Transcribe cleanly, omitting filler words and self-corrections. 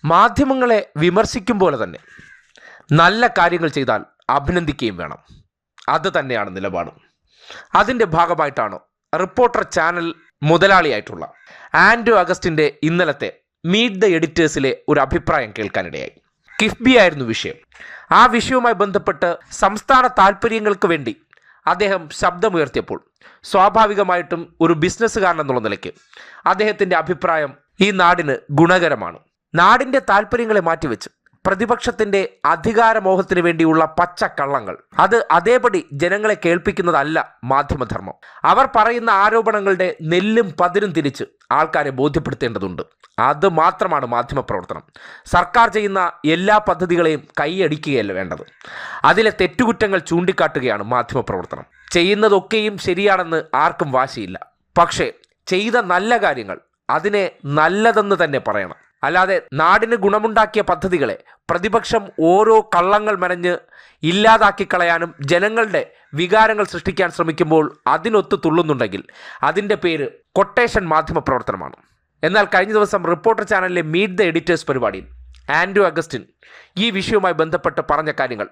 മാധ്യമങ്ങളെ വിമർശിക്കും പോലെ തന്നെ നല്ല കാര്യങ്ങൾ ചെയ്താൽ അഭിനന്ദിക്കുകയും വേണം. അത് തന്നെയാണ് നിലപാട്. അതിൻ്റെ ഭാഗമായിട്ടാണ് റിപ്പോർട്ടർ ചാനൽ മുതലാളിയായിട്ടുള്ള ആൻഡ്രൂ അഗസ്റ്റിൻ്റെ ഇന്നലത്തെ മീറ്റ് ദ എഡിറ്റേഴ്സിലെ ഒരു അഭിപ്രായം കേൾക്കാനിടയായി. കിഫ്ബി ആയിരുന്നു വിഷയം. ആ വിഷയവുമായി ബന്ധപ്പെട്ട് സംസ്ഥാന താൽപ്പര്യങ്ങൾക്ക് വേണ്ടി അദ്ദേഹം ശബ്ദമുയർത്തിയപ്പോൾ സ്വാഭാവികമായിട്ടും ഒരു ബിസിനസ്സുകാരൻ എന്നുള്ള നിലയ്ക്ക് അദ്ദേഹത്തിൻ്റെ അഭിപ്രായം ഈ നാടിന് ഗുണകരമാണ്. നാടിൻ്റെ താൽപ്പര്യങ്ങളെ മാറ്റിവെച്ച് പ്രതിപക്ഷത്തിൻ്റെ അധികാരമോഹത്തിന് വേണ്ടിയുള്ള പച്ചക്കള്ളങ്ങൾ അത് അതേപടി ജനങ്ങളെ കേൾപ്പിക്കുന്നതല്ല മാധ്യമധർമ്മം. അവർ പറയുന്ന ആരോപണങ്ങളുടെ നെല്ലും പതിരും തിരിച്ച് ആൾക്കാരെ ബോധ്യപ്പെടുത്തേണ്ടതുണ്ട്. അത് മാത്രമാണ് മാധ്യമപ്രവർത്തനം. സർക്കാർ ചെയ്യുന്ന എല്ലാ പദ്ധതികളെയും കൈയടിക്കുകയല്ല വേണ്ടത്. അതിലെ തെറ്റുകുറ്റങ്ങൾ ചൂണ്ടിക്കാട്ടുകയാണ് മാധ്യമപ്രവർത്തനം. ചെയ്യുന്നതൊക്കെയും ശരിയാണെന്ന് ആർക്കും വാശിയില്ല. പക്ഷേ ചെയ്ത നല്ല കാര്യങ്ങൾ അതിനെ നല്ലതെന്ന് തന്നെ പറയണം. അല്ലാതെ നാടിന് ഗുണമുണ്ടാക്കിയ പദ്ധതികളെ പ്രതിപക്ഷം ഓരോ കള്ളങ്ങൾ മെനഞ്ഞ് ഇല്ലാതാക്കി കളയാനും ജനങ്ങളുടെ വികാരങ്ങൾ സൃഷ്ടിക്കാൻ ശ്രമിക്കുമ്പോൾ അതിനൊത്തു തുള്ളുന്നുണ്ടെങ്കിൽ അതിൻ്റെ പേര് കൊട്ടേഷൻ മാധ്യമപ്രവർത്തനമാണ്. എന്നാൽ കഴിഞ്ഞ ദിവസം റിപ്പോർട്ടർ ചാനലിലെ മീറ്റ് ദ എഡിറ്റേഴ്സ് പരിപാടിയിൽ ആൻഡ്രൂ അഗസ്റ്റിൻ ഈ വിഷയവുമായി ബന്ധപ്പെട്ട് പറഞ്ഞ കാര്യങ്ങൾ